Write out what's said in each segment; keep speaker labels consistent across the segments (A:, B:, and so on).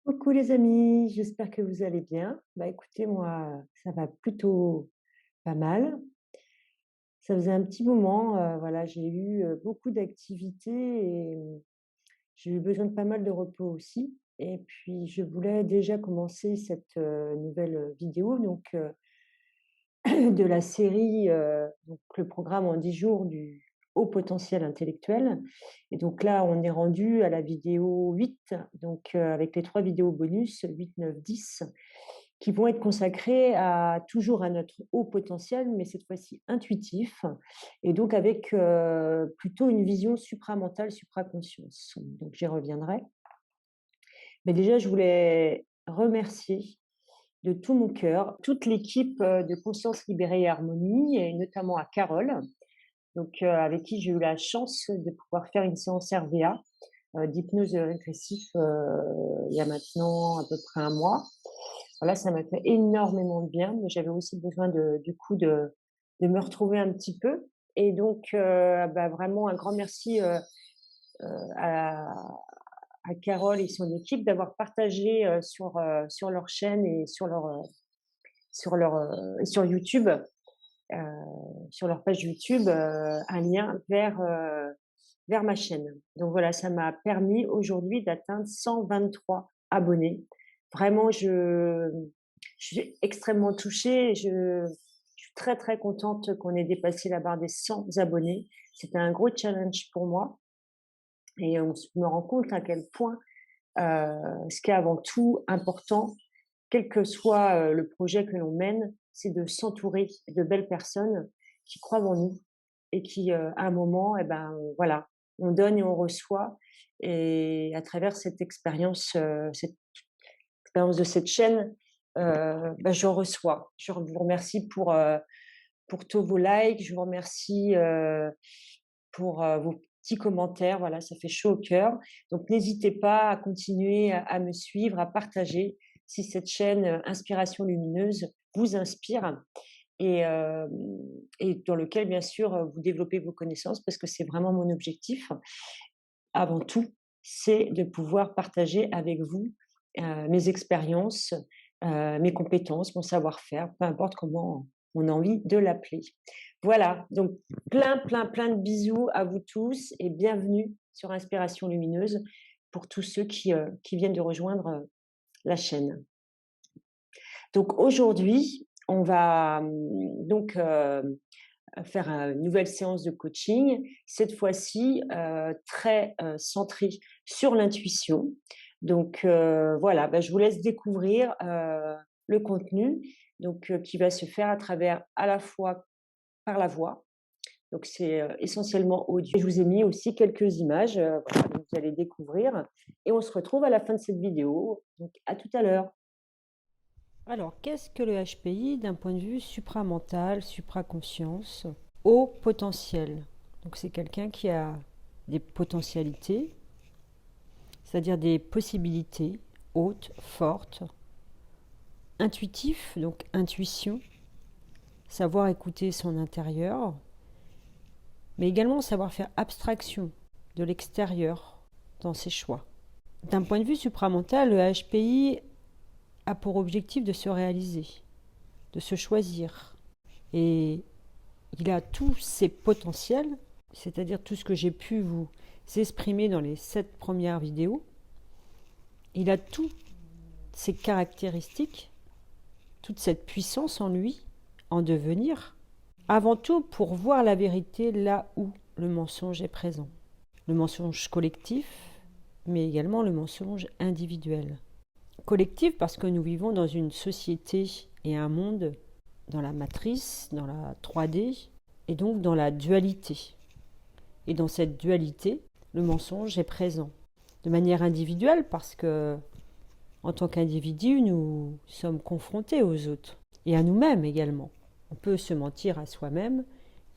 A: Coucou les amis, j'espère que vous allez bien. Bah écoutez, moi, ça va plutôt pas mal. Ça faisait un petit moment, voilà, j'ai eu beaucoup d'activités et j'ai eu besoin de pas mal de repos aussi. Et puis, je voulais déjà commencer cette nouvelle vidéo de la série, donc le programme en 10 jours du haut potentiel intellectuel. Et donc là, on est rendu à la vidéo 8, donc avec les 3 vidéos bonus 8, 9, 10, qui vont être consacrées toujours à notre haut potentiel, mais cette fois-ci intuitif, et donc avec plutôt une vision supramentale, supraconscience. Donc j'y reviendrai. Mais déjà, je voulais remercier de tout mon cœur toute l'équipe de Conscience Libérée et Harmonie, et notamment à Carole, donc avec qui j'ai eu la chance de pouvoir faire une séance RVA, d'hypnose régressif, il y a maintenant à peu près un mois. Voilà, ça m'a fait énormément de bien, mais j'avais aussi besoin du coup de me retrouver un petit peu. Et donc, bah, vraiment un grand merci à, à Carole et son équipe d'avoir partagé sur leur chaîne et sur YouTube, euh, sur leur page YouTube, un lien vers ma chaîne. Donc voilà, ça m'a permis aujourd'hui d'atteindre 123 abonnés. Vraiment, je suis extrêmement touchée. Je suis très très contente qu'on ait dépassé la barre des 100 abonnés. C'était un gros challenge pour moi, et me rend compte à quel point ce qui est avant tout important, quel que soit le projet que l'on mène, c'est de s'entourer de belles personnes qui croient en nous et qui, à un moment, eh ben, voilà, on donne et on reçoit. Et à travers cette expérience de cette chaîne, bah, je reçois. Je vous remercie pour tous vos likes, je vous remercie pour vos petits commentaires. Voilà, ça fait chaud au cœur. Donc, n'hésitez pas à continuer à me suivre, à partager si cette chaîne Inspiration Lumineuse vous inspire, et, euh, et dans lequel, bien sûr, vous développez vos connaissances, parce que c'est vraiment mon objectif. Avant tout, c'est de pouvoir partager avec vous mes expériences, mes compétences, mon savoir-faire, peu importe comment on a envie de l'appeler. Voilà, donc plein, plein, plein de bisous à vous tous et bienvenue sur Inspiration Lumineuse pour tous ceux qui viennent de rejoindre la chaîne. Donc aujourd'hui, on va faire une nouvelle séance de coaching, cette fois-ci très centrée sur l'intuition. Donc voilà, bah, je vous laisse découvrir le contenu, donc qui va se faire à travers à la fois par la voix. Donc c'est essentiellement audio. Je vous ai mis aussi quelques images, voilà, que vous allez découvrir, et on se retrouve à la fin de cette vidéo. Donc à tout à l'heure.
B: Alors, qu'est-ce que le HPI d'un point de vue supramental, supraconscience, haut potentiel? Donc, c'est quelqu'un qui a des potentialités, c'est-à-dire des possibilités hautes, fortes, intuitif, donc intuition, savoir écouter son intérieur, mais également savoir faire abstraction de l'extérieur dans ses choix. D'un point de vue supramental, le HPI a pour objectif de se réaliser, de se choisir. Et il a tous ses potentiels, c'est-à-dire tout ce que j'ai pu vous exprimer dans les 7 premières vidéos. Il a toutes ses caractéristiques, toute cette puissance en lui, en devenir, avant tout pour voir la vérité là où le mensonge est présent. Le mensonge collectif, mais également le mensonge individuel. Collectif parce que nous vivons dans une société et un monde, dans la matrice, dans la 3D, et donc dans la dualité. Et dans cette dualité, le mensonge est présent. De manière individuelle parce que, en tant qu'individu, nous sommes confrontés aux autres et à nous-mêmes également. On peut se mentir à soi-même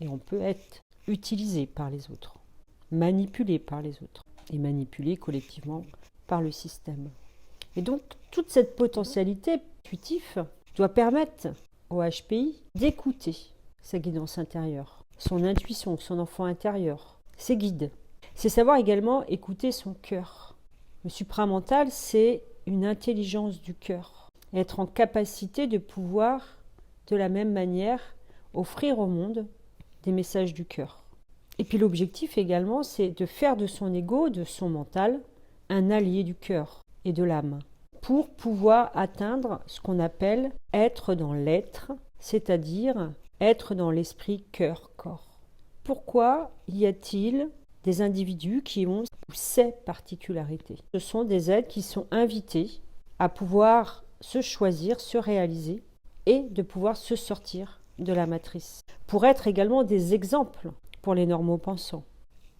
B: et on peut être utilisé par les autres, manipulé par les autres et manipulé collectivement par le système. Et donc, toute cette potentialité intuitive doit permettre au HPI d'écouter sa guidance intérieure, son intuition, son enfant intérieur, ses guides. C'est savoir également écouter son cœur. Le supramental, c'est une intelligence du cœur, être en capacité de pouvoir, de la même manière, offrir au monde des messages du cœur. Et puis l'objectif également, c'est de faire de son ego, de son mental, un allié du cœur et de l'âme, pour pouvoir atteindre ce qu'on appelle être dans l'être, c'est-à-dire être dans l'esprit cœur-corps. Pourquoi y a-t-il des individus qui ont ces particularités? Ce sont des êtres qui sont invités à pouvoir se choisir, se réaliser et de pouvoir se sortir de la matrice, pour être également des exemples pour les normaux pensants,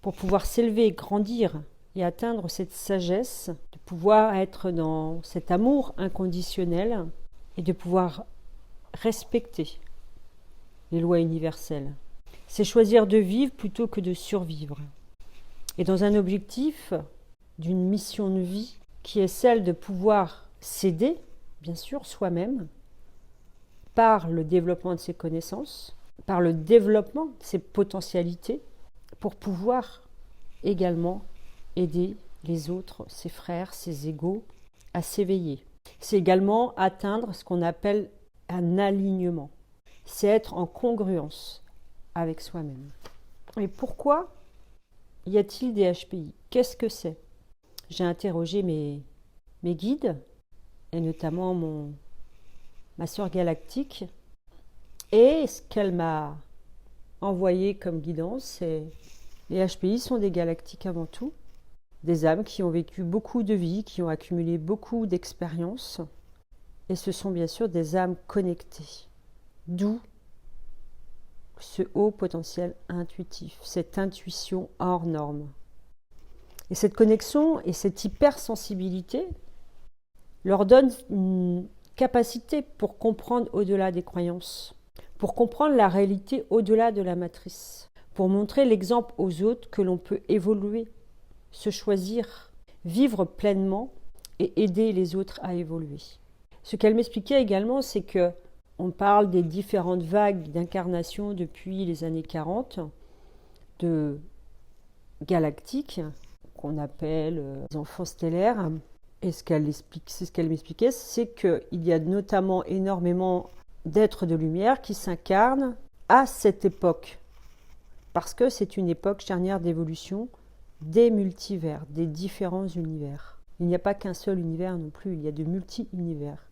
B: pour pouvoir s'élever, grandir et atteindre cette sagesse, de pouvoir être dans cet amour inconditionnel et de pouvoir respecter les lois universelles. C'est choisir de vivre plutôt que de survivre. Et dans un objectif d'une mission de vie qui est celle de pouvoir s'aider, bien sûr, soi-même, par le développement de ses connaissances, par le développement de ses potentialités, pour pouvoir également aider les autres, ses frères, ses égaux, à s'éveiller. C'est également atteindre ce qu'on appelle un alignement. C'est être en congruence avec soi-même. Et pourquoi y a-t-il des HPI? Qu'est-ce que c'est? J'ai interrogé mes guides, et notamment ma sœur galactique, et ce qu'elle m'a envoyé comme guidance, c'est les HPI sont des galactiques avant tout, des âmes qui ont vécu beaucoup de vies, qui ont accumulé beaucoup d'expériences, et ce sont bien sûr des âmes connectées, d'où ce haut potentiel intuitif, cette intuition hors norme. Et cette connexion et cette hypersensibilité leur donnent une capacité pour comprendre au-delà des croyances, pour comprendre la réalité au-delà de la matrice, pour montrer l'exemple aux autres que l'on peut évoluer, se choisir, vivre pleinement et aider les autres à évoluer. Ce qu'elle m'expliquait également, c'est que on parle des différentes vagues d'incarnation depuis les années 40 de galactiques qu'on appelle les enfants stellaires. Et c'est ce qu'elle m'expliquait, c'est qu'il y a notamment énormément d'êtres de lumière qui s'incarnent à cette époque. Parce que c'est une époque charnière d'évolution des multivers, des différents univers. Il n'y a pas qu'un seul univers non plus, il y a de multi-univers.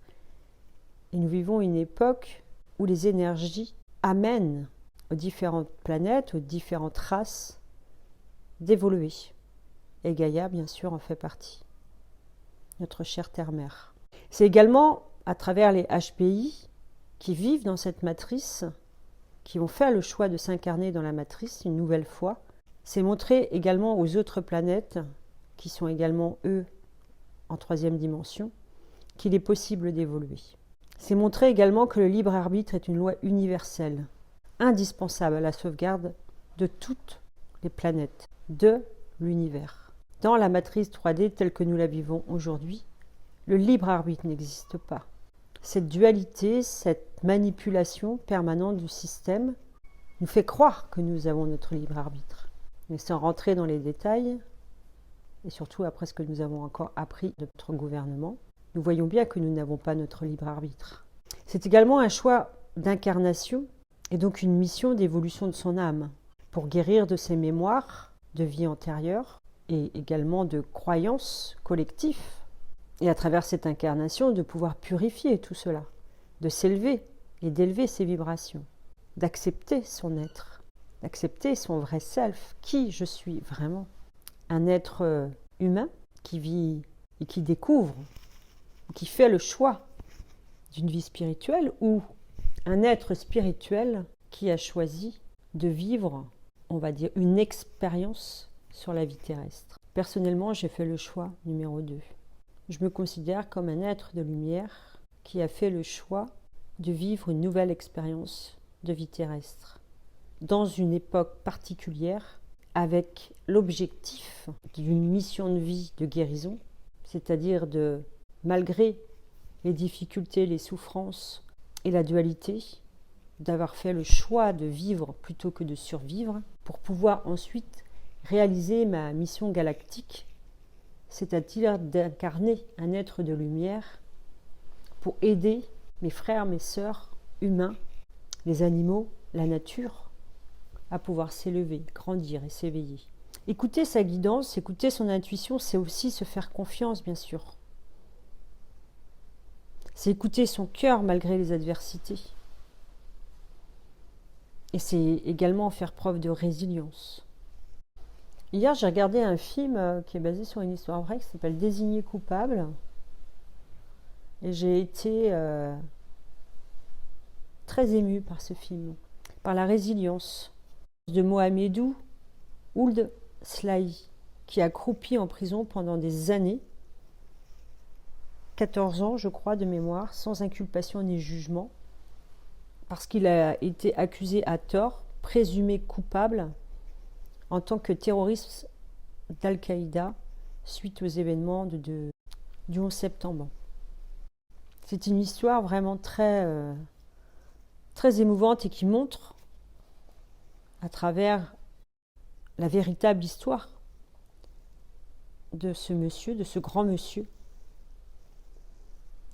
B: Et nous vivons une époque où les énergies amènent aux différentes planètes, aux différentes races d'évoluer. Et Gaïa, bien sûr, en fait partie. Notre chère terre-mère. C'est également à travers les HPI qui vivent dans cette matrice, qui ont fait le choix de s'incarner dans la matrice une nouvelle fois. C'est montrer également aux autres planètes, qui sont également, eux, en troisième dimension, qu'il est possible d'évoluer. C'est montrer également que le libre arbitre est une loi universelle, indispensable à la sauvegarde de toutes les planètes, de l'univers. Dans la matrice 3D telle que nous la vivons aujourd'hui, le libre arbitre n'existe pas. Cette dualité, cette manipulation permanente du système nous fait croire que nous avons notre libre arbitre. Mais sans rentrer dans les détails, et surtout après ce que nous avons encore appris de notre gouvernement, nous voyons bien que nous n'avons pas notre libre arbitre. C'est également un choix d'incarnation et donc une mission d'évolution de son âme pour guérir de ses mémoires de vie antérieure et également de croyances collectives. Et à travers cette incarnation, de pouvoir purifier tout cela, de s'élever et d'élever ses vibrations, d'accepter son être, d'accepter son vrai self, qui je suis vraiment. Un être humain qui vit et qui découvre, qui fait le choix d'une vie spirituelle, ou un être spirituel qui a choisi de vivre, on va dire, une expérience sur la vie terrestre. Personnellement, j'ai fait le choix numéro 2. Je me considère comme un être de lumière qui a fait le choix de vivre une nouvelle expérience de vie terrestre, dans une époque particulière, avec l'objectif d'une mission de vie de guérison, c'est-à-dire de, malgré les difficultés, les souffrances et la dualité, d'avoir fait le choix de vivre plutôt que de survivre, pour pouvoir ensuite réaliser ma mission galactique, c'est-à-dire d'incarner un être de lumière pour aider mes frères, mes sœurs humains, les animaux, la nature, à pouvoir s'élever, grandir et s'éveiller. Écouter sa guidance, écouter son intuition, c'est aussi se faire confiance, bien sûr. C'est écouter son cœur malgré les adversités. Et c'est également faire preuve de résilience. Hier, j'ai regardé un film qui est basé sur une histoire vraie qui s'appelle Désigné coupable. Et j'ai été très émue par ce film, par la résilience de Mohamedou Ould Slahi, qui a croupi en prison pendant des années, 14 ans je crois de mémoire, sans inculpation ni jugement, parce qu'il a été accusé à tort, présumé coupable, en tant que terroriste d'Al-Qaïda, suite aux événements du 11 septembre. C'est une histoire vraiment très émouvante et qui montre, à travers la véritable histoire de ce monsieur, de ce grand monsieur,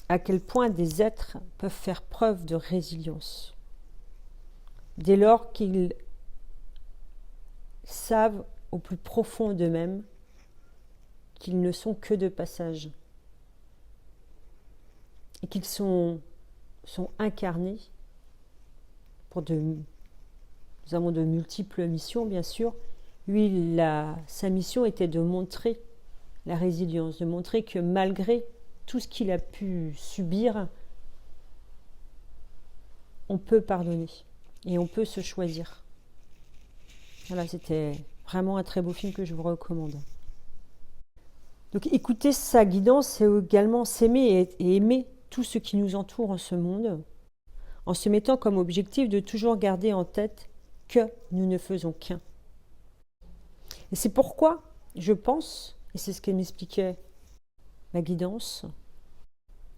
B: à quel point des êtres peuvent faire preuve de résilience, dès lors qu'ils savent au plus profond d'eux-mêmes qu'ils ne sont que de passage et qu'ils sont incarnés pour nous avons de multiples missions, bien sûr. Lui, sa mission était de montrer la résilience, de montrer que malgré tout ce qu'il a pu subir, on peut pardonner et on peut se choisir. Voilà, c'était vraiment un très beau film que je vous recommande. Donc écouter sa guidance, c'est également s'aimer et aimer tout ce qui nous entoure en ce monde, en se mettant comme objectif de toujours garder en tête que nous ne faisons qu'un. Et c'est pourquoi je pense, et c'est ce qu'elle m'expliquait ma guidance,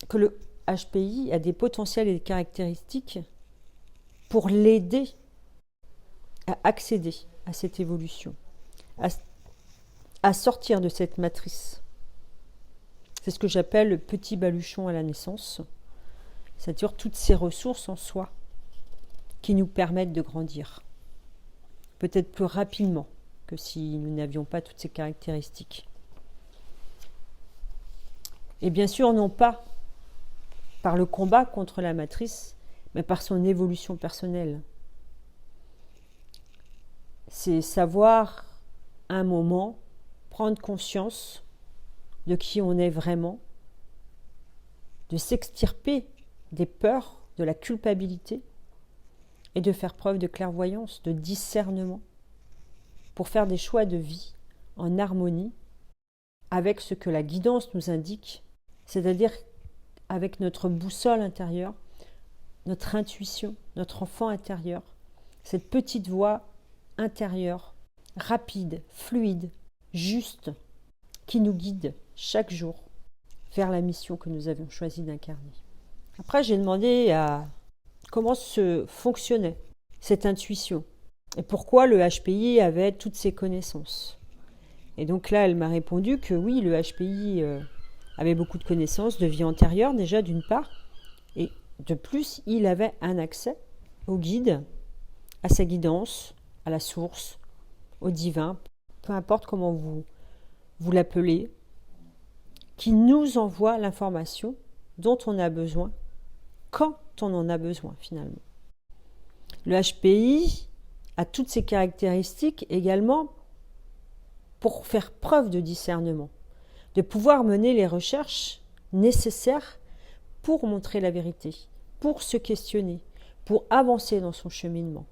B: que le HPI a des potentiels et des caractéristiques pour l'aider à accéder à cette évolution, à sortir de cette matrice. C'est ce que j'appelle le petit baluchon à la naissance, c'est-à-dire toutes ces ressources en soi qui nous permettent de grandir, peut-être plus rapidement que si nous n'avions pas toutes ces caractéristiques. Et bien sûr, non pas par le combat contre la matrice, mais par son évolution personnelle. C'est savoir, à un moment, prendre conscience de qui on est vraiment, de s'extirper des peurs, de la culpabilité, et de faire preuve de clairvoyance, de discernement, pour faire des choix de vie en harmonie avec ce que la guidance nous indique, c'est-à-dire avec notre boussole intérieure, notre intuition, notre enfant intérieur, cette petite voix intérieure, rapide, fluide, juste, qui nous guide chaque jour vers la mission que nous avions choisi d'incarner. Après, j'ai demandé comment fonctionnait cette intuition et pourquoi le HPI avait toutes ces connaissances. Et donc là, elle m'a répondu que oui, le HPI avait beaucoup de connaissances de vie antérieure déjà d'une part, et de plus, il avait un accès au guide, à sa guidance, à la source, au divin, peu importe comment vous l'appelez, qui nous envoie l'information dont on a besoin, quand on en a besoin finalement. Le HPI a toutes ces caractéristiques également pour faire preuve de discernement, de pouvoir mener les recherches nécessaires pour montrer la vérité, pour se questionner, pour avancer dans son cheminement.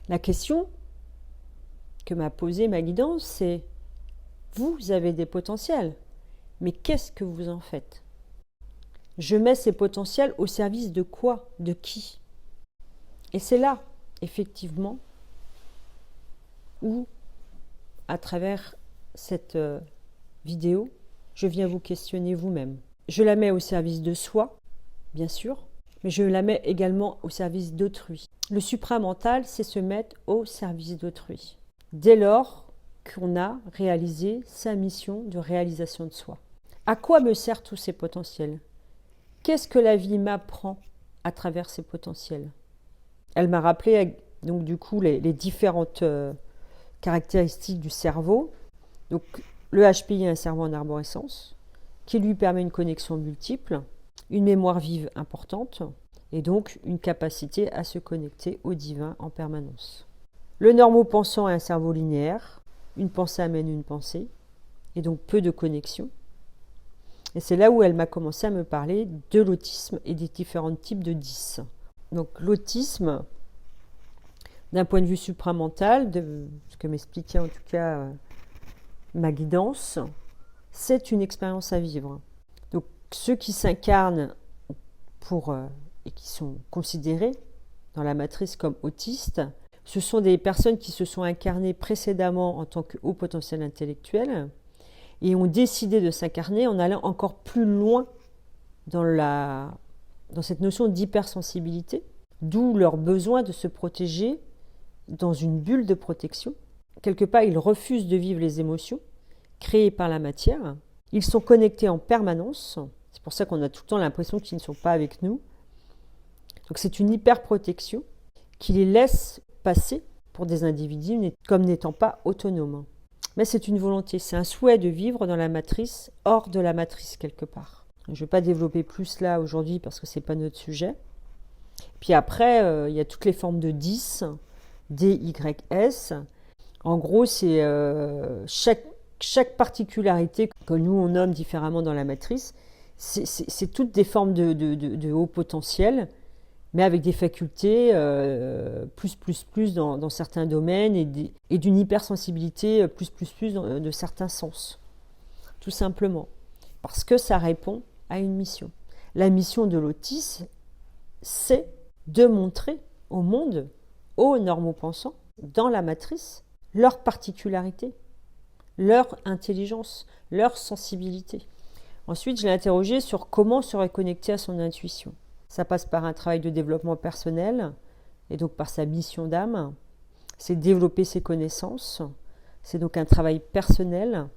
B: La question que m'a posée ma guidance, c'est vous avez des potentiels, mais qu'est-ce que vous en faites ? Je mets ces potentiels au service de quoi ? De qui ? Et c'est là, effectivement, où, à travers cette vidéo, je viens vous questionner vous-même. Je la mets au service de soi, bien sûr, mais je la mets également au service d'autrui. Le supramental, c'est se mettre au service d'autrui. Dès lors qu'on a réalisé sa mission de réalisation de soi. À quoi me servent tous ces potentiels? Qu'est-ce que la vie m'apprend à travers ces potentiels? Elle m'a rappelé donc du coup les différentes caractéristiques du cerveau. Donc le HPI est un cerveau en arborescence qui lui permet une connexion multiple, une mémoire vive importante et donc une capacité à se connecter au divin en permanence. Le normopensant est un cerveau linéaire, une pensée amène une pensée et donc peu de connexion. Et c'est là où elle m'a commencé à me parler de l'autisme et des différents types de 10. Donc l'autisme, d'un point de vue supramental, de ce que m'expliquait en tout cas ma guidance, c'est une expérience à vivre. Donc ceux qui s'incarnent et qui sont considérés dans la matrice comme autistes, ce sont des personnes qui se sont incarnées précédemment en tant que haut potentiel intellectuel et ont décidé de s'incarner en allant encore plus loin dans cette notion d'hypersensibilité, d'où leur besoin de se protéger dans une bulle de protection. Quelque part, ils refusent de vivre les émotions créées par la matière. Ils sont connectés en permanence. C'est pour ça qu'on a tout le temps l'impression qu'ils ne sont pas avec nous. Donc c'est une hyperprotection qui les laisse passer pour des individus comme n'étant pas autonomes. Mais c'est une volonté, c'est un souhait de vivre dans la matrice, hors de la matrice quelque part. Je ne vais pas développer plus là aujourd'hui parce que ce n'est pas notre sujet. Puis après, il y a toutes les formes de 10, D, Y, S. En gros, c'est chaque particularité que nous on nomme différemment dans la matrice, c'est toutes des formes de haut potentiel, mais avec des facultés plus dans certains domaines et d'une hypersensibilité plus de certains sens. Tout simplement. Parce que ça répond à une mission. La mission de l'autisme, c'est de montrer au monde, aux normopensants, dans la matrice, leur particularité, leur intelligence, leur sensibilité. Ensuite, je l'ai interrogé sur comment se reconnecter à son intuition. Ça passe par un travail de développement personnel, et donc par sa mission d'âme. C'est développer ses connaissances. C'est donc un travail personnel.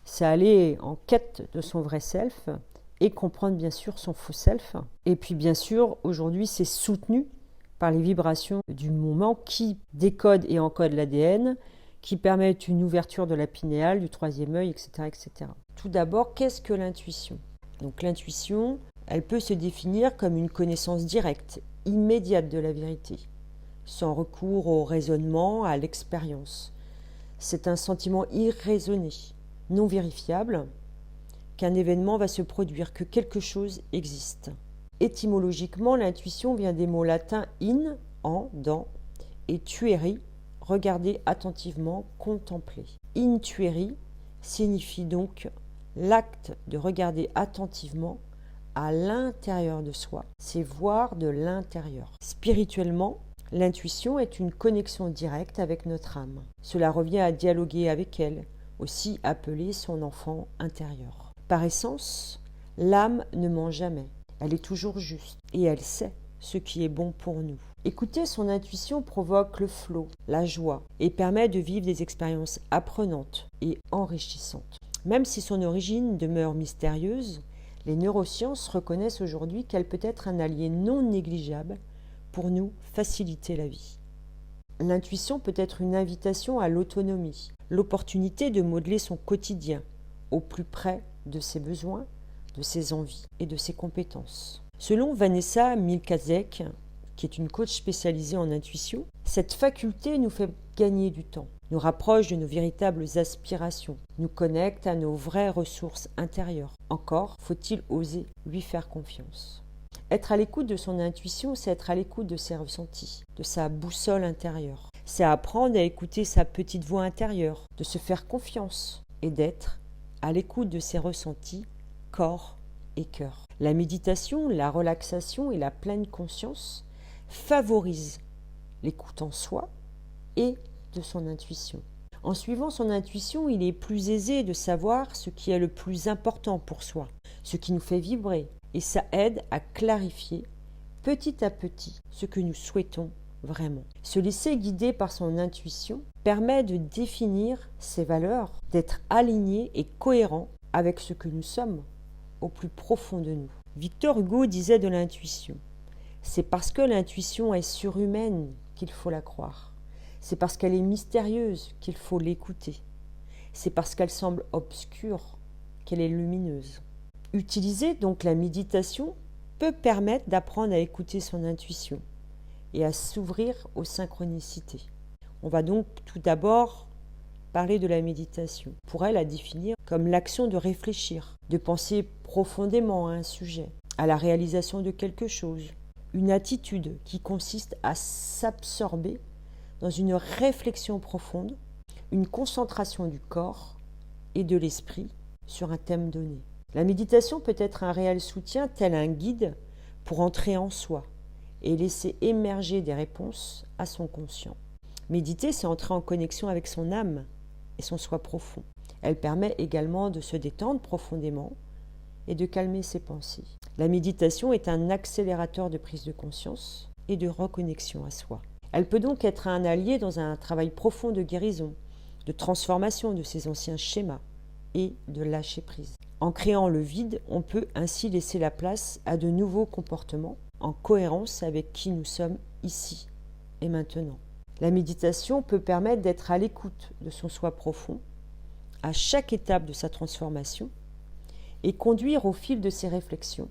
B: C'est aller en quête de son vrai self et comprendre bien sûr son faux self. Et puis bien sûr, aujourd'hui, c'est soutenu par les vibrations du moment qui décodent et encodent l'ADN, qui permettent une ouverture de la pinéale, du troisième œil, etc., etc. Tout d'abord, qu'est-ce que l'intuition? Donc l'intuition, elle peut se définir comme une connaissance directe, immédiate de la vérité, sans recours au raisonnement, à l'expérience. C'est un sentiment irraisonné, non vérifiable, qu'un événement va se produire, que quelque chose existe. Étymologiquement, l'intuition vient des mots latins in, en, dans, et tueri, regarder attentivement, contempler. Intueri signifie donc l'acte de regarder attentivement à l'intérieur de soi, c'est voir de l'intérieur. Spirituellement, l'intuition est une connexion directe avec notre âme. Cela revient à dialoguer avec elle, aussi appelée son enfant intérieur. Par essence, l'âme ne ment jamais, elle est toujours juste et elle sait ce qui est bon pour nous. Écouter son intuition provoque le flot, la joie et permet de vivre des expériences apprenantes et enrichissantes. Même si son origine demeure mystérieuse, les neurosciences reconnaissent aujourd'hui qu'elle peut être un allié non négligeable pour nous faciliter la vie. L'intuition peut être une invitation à l'autonomie, l'opportunité de modeler son quotidien au plus près de ses besoins, de ses envies et de ses compétences. Selon Vanessa Milkazek, qui est une coach spécialisée en intuition, cette faculté nous fait gagner du temps, nous rapproche de nos véritables aspirations, nous connecte à nos vraies ressources intérieures. Encore faut-il oser lui faire confiance. Être à l'écoute de son intuition, c'est être à l'écoute de ses ressentis, de sa boussole intérieure. C'est apprendre à écouter sa petite voix intérieure, de se faire confiance et d'être à l'écoute de ses ressentis, corps et cœur. La méditation, la relaxation et la pleine conscience favorisent l'écoute en soi et de son intuition. En suivant son intuition, il est plus aisé de savoir ce qui est le plus important pour soi, ce qui nous fait vibrer, et ça aide à clarifier petit à petit ce que nous souhaitons vraiment. Se laisser guider par son intuition permet de définir ses valeurs, d'être aligné et cohérent avec ce que nous sommes au plus profond de nous. Victor Hugo disait de l'intuition: c'est parce que l'intuition est surhumaine qu'il faut la croire. C'est parce qu'elle est mystérieuse qu'il faut l'écouter. C'est parce qu'elle semble obscure qu'elle est lumineuse. Utiliser donc la méditation peut permettre d'apprendre à écouter son intuition et à s'ouvrir aux synchronicités. On va donc tout d'abord parler de la méditation. On pourrait la définir comme l'action de réfléchir, de penser profondément à un sujet, à la réalisation de quelque chose. Une attitude qui consiste à s'absorber dans une réflexion profonde, une concentration du corps et de l'esprit sur un thème donné. La méditation peut être un réel soutien, tel un guide, pour entrer en soi et laisser émerger des réponses à son conscient. Méditer, c'est entrer en connexion avec son âme et son soi profond. Elle permet également de se détendre profondément et de calmer ses pensées. La méditation est un accélérateur de prise de conscience et de reconnexion à soi. Elle peut donc être un allié dans un travail profond de guérison, de transformation de ses anciens schémas et de lâcher prise. En créant le vide, on peut ainsi laisser la place à de nouveaux comportements en cohérence avec qui nous sommes ici et maintenant. La méditation peut permettre d'être à l'écoute de son soi profond à chaque étape de sa transformation et conduire au fil de ses réflexions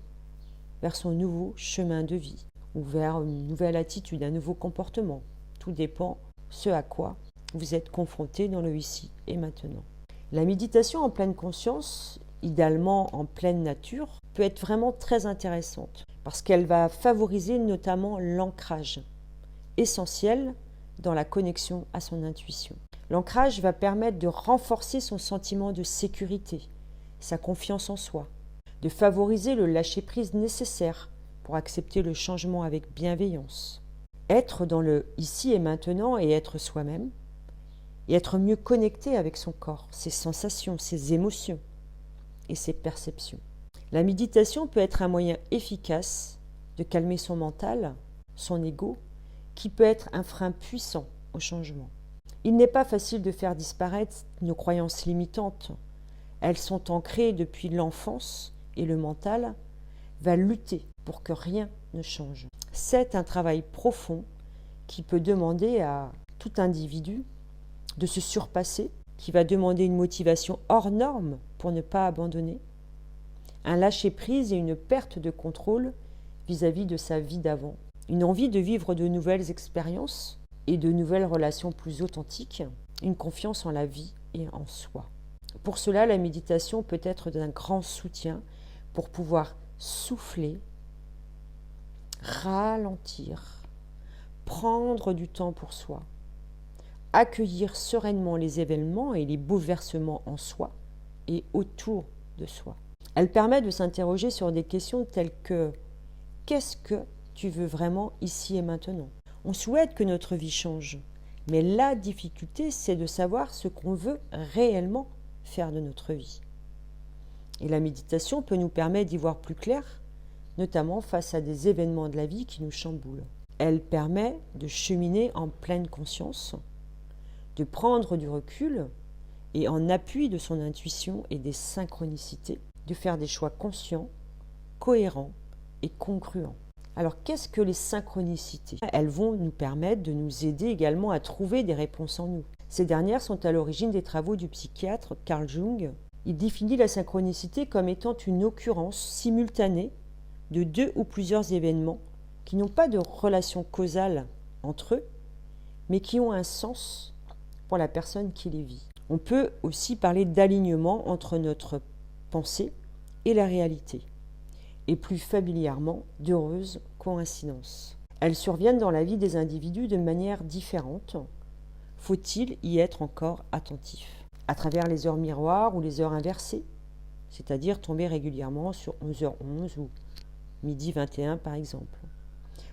B: vers son nouveau chemin de vie ou vers une nouvelle attitude, un nouveau comportement. Tout dépend ce à quoi vous êtes confronté dans le ici et maintenant. La méditation en pleine conscience, idéalement en pleine nature, peut être vraiment très intéressante parce qu'elle va favoriser notamment l'ancrage, essentiel dans la connexion à son intuition. L'ancrage va permettre de renforcer son sentiment de sécurité, sa confiance en soi, de favoriser le lâcher-prise nécessaire pour accepter le changement avec bienveillance. Être dans le ici et maintenant et être soi-même, et être mieux connecté avec son corps, ses sensations, ses émotions et ses perceptions. La méditation peut être un moyen efficace de calmer son mental, son ego, qui peut être un frein puissant au changement. Il n'est pas facile de faire disparaître nos croyances limitantes. Elles sont ancrées depuis l'enfance et le mental va lutter pour que rien ne change. C'est un travail profond qui peut demander à tout individu de se surpasser, qui va demander une motivation hors norme pour ne pas abandonner, un lâcher-prise et une perte de contrôle vis-à-vis de sa vie d'avant, une envie de vivre de nouvelles expériences et de nouvelles relations plus authentiques, une confiance en la vie et en soi. Pour cela, la méditation peut être d'un grand soutien pour pouvoir souffler, ralentir, prendre du temps pour soi, accueillir sereinement les événements et les bouleversements en soi et autour de soi. Elle permet de s'interroger sur des questions telles que « Qu'est-ce que tu veux vraiment ici et maintenant ?» On souhaite que notre vie change, mais la difficulté, c'est de savoir ce qu'on veut réellement faire de notre vie. Et la méditation peut nous permettre d'y voir plus clair, notamment face à des événements de la vie qui nous chamboulent. Elle permet de cheminer en pleine conscience, de prendre du recul et en appui de son intuition et des synchronicités, de faire des choix conscients, cohérents et congruents. Alors, qu'est-ce que les synchronicités ? Elles vont nous permettre de nous aider également à trouver des réponses en nous. Ces dernières sont à l'origine des travaux du psychiatre Carl Jung. Il définit la synchronicité comme étant une occurrence simultanée de deux ou plusieurs événements qui n'ont pas de relation causale entre eux, mais qui ont un sens pour la personne qui les vit. On peut aussi parler d'alignement entre notre pensée et la réalité, et plus familièrement d'heureuses coïncidences. Elles surviennent dans la vie des individus de manière différente. Faut-il y être encore attentif ? À travers les heures miroirs ou les heures inversées, c'est-à-dire tomber régulièrement sur 11h11 ou midi 21 par exemple.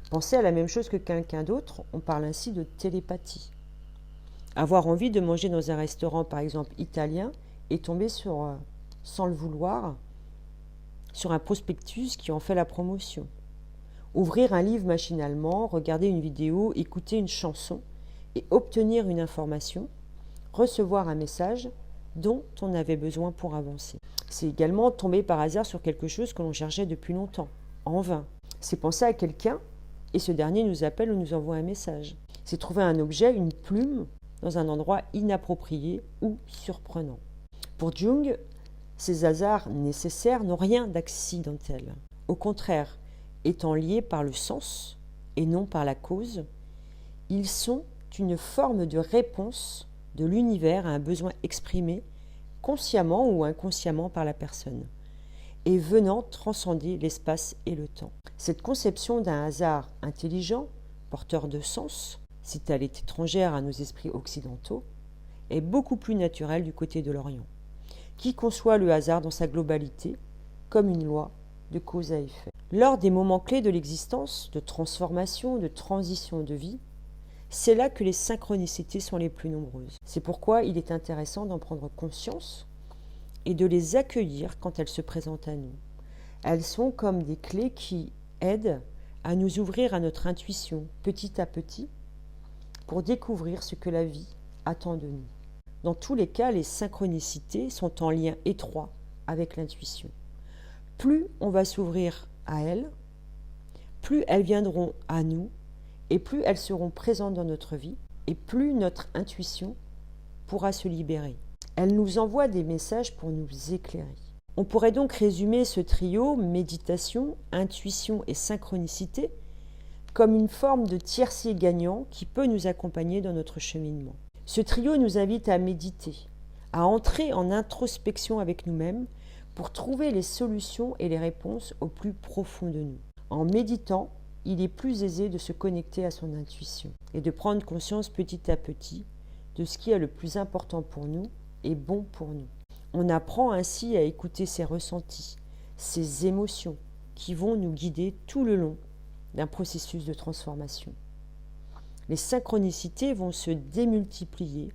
B: Penser à la même chose que quelqu'un d'autre, on parle ainsi de télépathie. Avoir envie de manger dans un restaurant par exemple italien et tomber sur, sans le vouloir, sur un prospectus qui en fait la promotion. Ouvrir un livre machinalement, regarder une vidéo, écouter une chanson et obtenir une information, recevoir un message dont on avait besoin pour avancer. C'est également tomber par hasard sur quelque chose que l'on cherchait depuis longtemps, en vain. C'est penser à quelqu'un et ce dernier nous appelle ou nous envoie un message. C'est trouver un objet, une plume, dans un endroit inapproprié ou surprenant. Pour Jung, ces hasards nécessaires n'ont rien d'accidentel. Au contraire, étant liés par le sens et non par la cause, ils sont une forme de réponse de l'univers à un besoin exprimé consciemment ou inconsciemment par la personne, et venant transcender l'espace et le temps. Cette conception d'un hasard intelligent, porteur de sens, si elle est étrangère à nos esprits occidentaux, est beaucoup plus naturelle du côté de l'Orient, qui conçoit le hasard dans sa globalité comme une loi de cause à effet. Lors des moments clés de l'existence, de transformation, de transition de vie, c'est là que les synchronicités sont les plus nombreuses. C'est pourquoi il est intéressant d'en prendre conscience et de les accueillir quand elles se présentent à nous. Elles sont comme des clés qui aident à nous ouvrir à notre intuition petit à petit pour découvrir ce que la vie attend de nous. Dans tous les cas, les synchronicités sont en lien étroit avec l'intuition. Plus on va s'ouvrir à elles, plus elles viendront à nous et plus elles seront présentes dans notre vie et plus notre intuition pourra se libérer. Elle nous envoie des messages pour nous éclairer. On pourrait donc résumer ce trio, méditation, intuition et synchronicité, comme une forme de tiercé gagnant qui peut nous accompagner dans notre cheminement. Ce trio nous invite à méditer, à entrer en introspection avec nous-mêmes pour trouver les solutions et les réponses au plus profond de nous. En méditant, il est plus aisé de se connecter à son intuition et de prendre conscience petit à petit de ce qui est le plus important pour nous et bon pour nous. On apprend ainsi à écouter ses ressentis, ses émotions qui vont nous guider tout le long d'un processus de transformation. Les synchronicités vont se démultiplier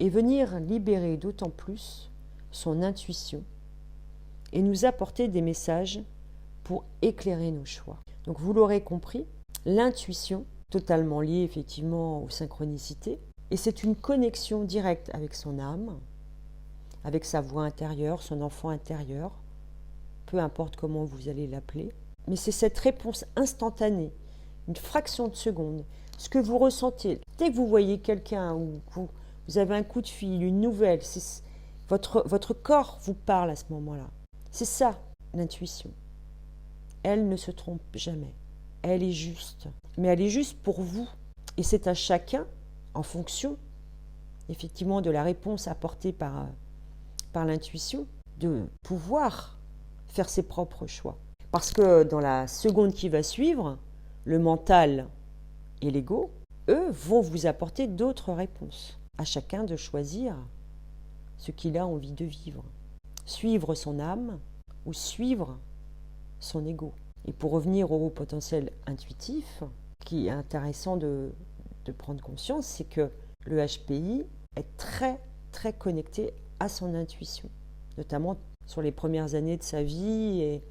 B: et venir libérer d'autant plus son intuition et nous apporter des messages pour éclairer nos choix. Donc vous l'aurez compris, l'intuition, totalement liée effectivement aux synchronicités, et c'est une connexion directe avec son âme, avec sa voix intérieure, son enfant intérieur, peu importe comment vous allez l'appeler, mais c'est cette réponse instantanée, une fraction de seconde, ce que vous ressentez. Dès que vous voyez quelqu'un ou vous avez un coup de fil, une nouvelle, votre corps vous parle à ce moment-là. C'est ça, l'intuition. Elle ne se trompe jamais. Elle est juste. Mais elle est juste pour vous. Et c'est à chacun, en fonction, effectivement, de la réponse apportée par l'intuition, de pouvoir faire ses propres choix. Parce que dans la seconde qui va suivre, le mental et l'ego, eux, vont vous apporter d'autres réponses. À chacun de choisir ce qu'il a envie de vivre. Suivre son âme ou suivre son ego. Et pour revenir au haut potentiel intuitif, ce qui est intéressant de prendre conscience, c'est que le HPI est très, très connecté à son intuition, notamment sur les premières années de sa vie et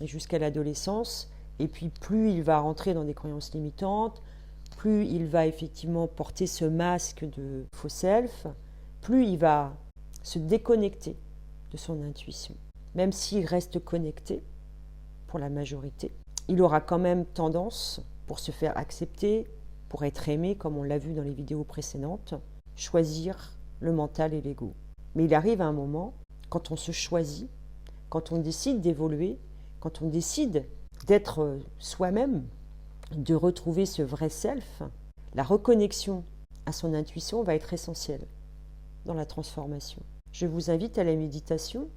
B: jusqu'à l'adolescence. Et puis plus il va rentrer dans des croyances limitantes, plus il va effectivement porter ce masque de faux self, plus il va se déconnecter de son intuition. Même s'il reste connecté, pour la majorité, il aura quand même tendance, pour se faire accepter, pour être aimé, comme on l'a vu dans les vidéos précédentes, choisir le mental et l'ego. Mais il arrive un moment, quand on se choisit, quand on décide d'évoluer, quand on décide d'être soi-même, de retrouver ce vrai self, la reconnexion à son intuition va être essentielle dans la transformation. Je vous invite à la méditation,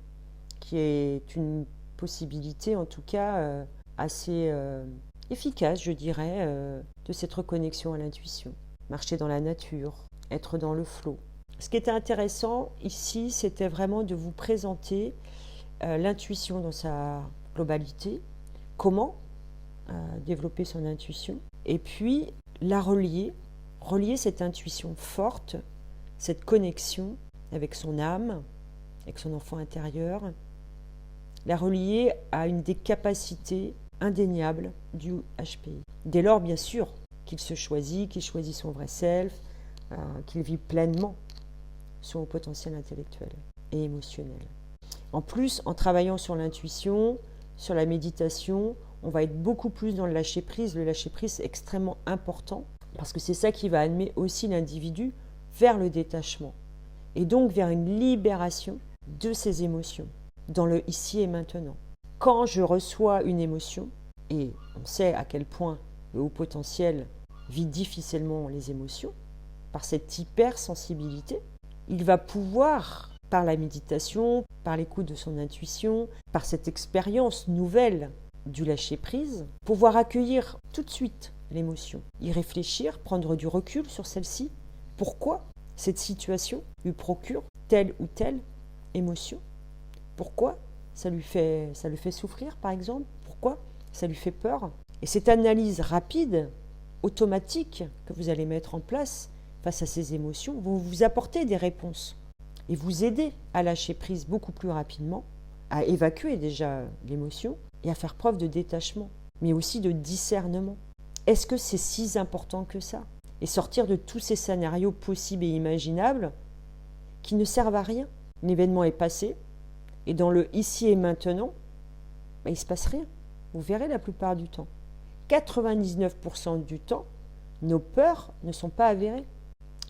B: qui est une possibilité en tout cas assez efficace, je dirais, de cette reconnexion à l'intuition. Marcher dans la nature, être dans le flot. Ce qui était intéressant ici, c'était vraiment de vous présenter l'intuition dans sa globalité, comment développer son intuition, et puis la relier cette intuition forte, cette connexion avec son âme, avec son enfant intérieur, la relier à une des capacités indéniable du HPI. Dès lors, bien sûr, qu'il se choisit, qu'il choisit son vrai self, qu'il vit pleinement son potentiel intellectuel et émotionnel. En plus, en travaillant sur l'intuition, sur la méditation, on va être beaucoup plus dans le lâcher-prise. Le lâcher-prise est extrêmement important parce que c'est ça qui va amener aussi l'individu vers le détachement et donc vers une libération de ses émotions dans le ici et maintenant. Quand je reçois une émotion, et on sait à quel point le haut potentiel vit difficilement les émotions, par cette hypersensibilité, il va pouvoir, par la méditation, par l'écoute de son intuition, par cette expérience nouvelle du lâcher-prise, pouvoir accueillir tout de suite l'émotion, y réfléchir, prendre du recul sur celle-ci. Pourquoi cette situation lui procure telle ou telle émotion? Pourquoi ça lui fait souffrir, par exemple? Pourquoi ça lui fait peur? Et cette analyse rapide, automatique, que vous allez mettre en place face à ces émotions, vont vous apporter des réponses et vous aider à lâcher prise beaucoup plus rapidement, à évacuer déjà l'émotion et à faire preuve de détachement, mais aussi de discernement. Est-ce que c'est si important que ça? Et sortir de tous ces scénarios possibles et imaginables qui ne servent à rien. L'événement est passé, et dans le ici et maintenant, il ne se passe rien. Vous verrez la plupart du temps. 99% du temps, nos peurs ne sont pas avérées.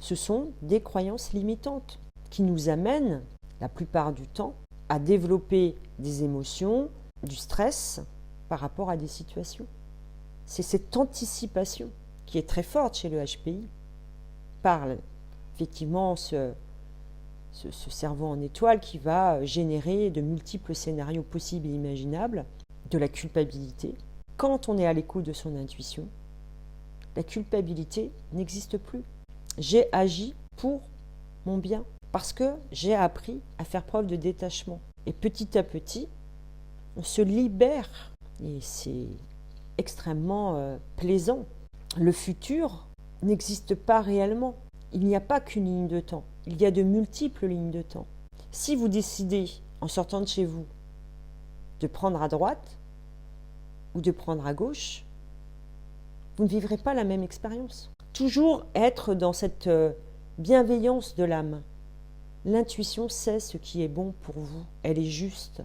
B: Ce sont des croyances limitantes qui nous amènent, la plupart du temps, à développer des émotions, du stress par rapport à des situations. C'est cette anticipation qui est très forte chez le HPI par effectivement ce cerveau en étoile qui va générer de multiples scénarios possibles et imaginables, de la culpabilité. Quand on est à l'écoute de son intuition, la culpabilité n'existe plus. J'ai agi pour mon bien parce que j'ai appris à faire preuve de détachement. Et petit à petit, on se libère et c'est extrêmement plaisant. Le futur n'existe pas réellement. Il n'y a pas qu'une ligne de temps. Il y a de multiples lignes de temps. Si vous décidez, en sortant de chez vous, de prendre à droite ou de prendre à gauche, vous ne vivrez pas la même expérience. Toujours être dans cette bienveillance de l'âme. L'intuition sait ce qui est bon pour vous. Elle est juste.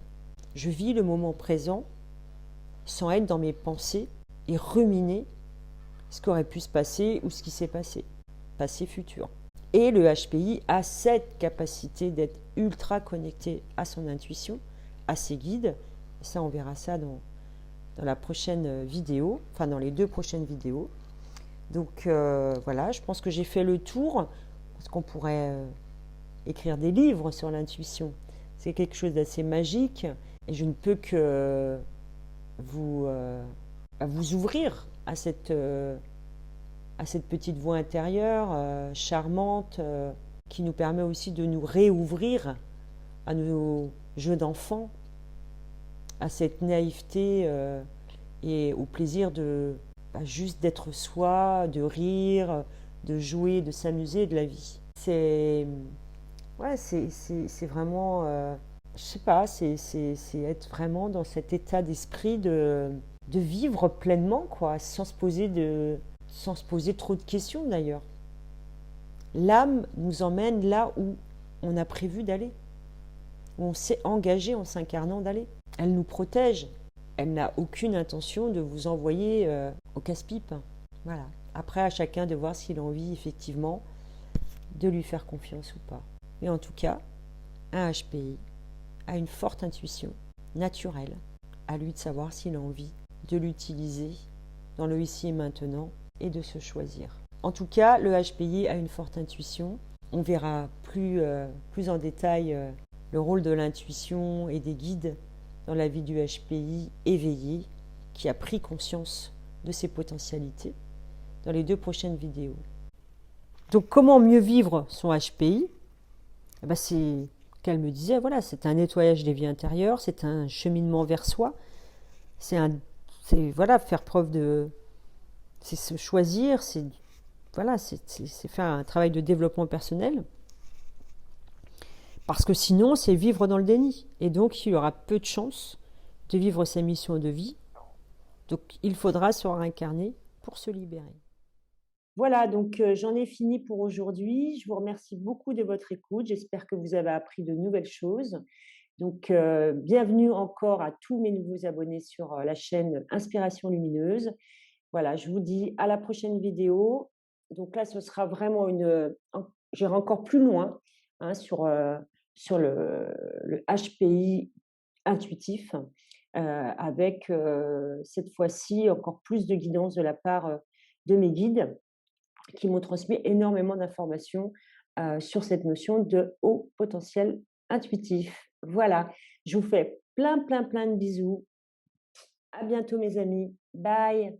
B: Je vis le moment présent sans être dans mes pensées et ruminer ce qui aurait pu se passer ou ce qui s'est passé. Passé, futur. Et le HPI a cette capacité d'être ultra connecté à son intuition, à ses guides. Et ça, on verra ça dans la prochaine vidéo, enfin dans les 2 prochaines vidéos. Donc voilà, je pense que j'ai fait le tour, parce qu'on pourrait écrire des livres sur l'intuition. C'est quelque chose d'assez magique, et je ne peux que vous ouvrir à cette petite voix intérieure charmante qui nous permet aussi de nous réouvrir à nos jeux d'enfants, à cette naïveté et au plaisir de juste d'être soi, de rire, de jouer, de s'amuser de la vie. C'est vraiment, je sais pas, c'est être vraiment dans cet état d'esprit de vivre pleinement, quoi, sans se poser trop de questions d'ailleurs. L'âme nous emmène là où on a prévu d'aller, où on s'est engagé en s'incarnant d'aller. Elle nous protège. Elle n'a aucune intention de vous envoyer au casse-pipe. Voilà. Après, à chacun de voir s'il a envie effectivement de lui faire confiance ou pas. Mais en tout cas, un HPI a une forte intuition naturelle. À lui de savoir s'il a envie de l'utiliser dans le ici et maintenant et de se choisir. En tout cas, le HPI a une forte intuition. On verra plus en détail le rôle de l'intuition et des guides dans la vie du HPI éveillé qui a pris conscience de ses potentialités dans les 2 prochaines vidéos. Donc comment mieux vivre son HPI? C'est qu'elle me disait, voilà, c'est un nettoyage des vies intérieures, c'est un cheminement vers soi, c'est faire preuve de... c'est se choisir, c'est faire un travail de développement personnel. Parce que sinon, c'est vivre dans le déni. Et donc, il y aura peu de chances de vivre sa mission de vie Donc il faudra se réincarner pour se libérer.
A: Voilà, donc j'en ai fini pour aujourd'hui. Je vous remercie beaucoup de votre écoute. J'espère que vous avez appris de nouvelles choses. Donc, bienvenue encore à tous mes nouveaux abonnés sur la chaîne Inspiration Lumineuse. Voilà, je vous dis à la prochaine vidéo. Donc là, ce sera vraiment j'irai encore plus loin hein, sur le HPI intuitif, avec cette fois-ci encore plus de guidance de la part de mes guides qui m'ont transmis énormément d'informations sur cette notion de haut potentiel intuitif. Voilà, je vous fais plein, plein, plein de bisous. À bientôt mes amis. Bye.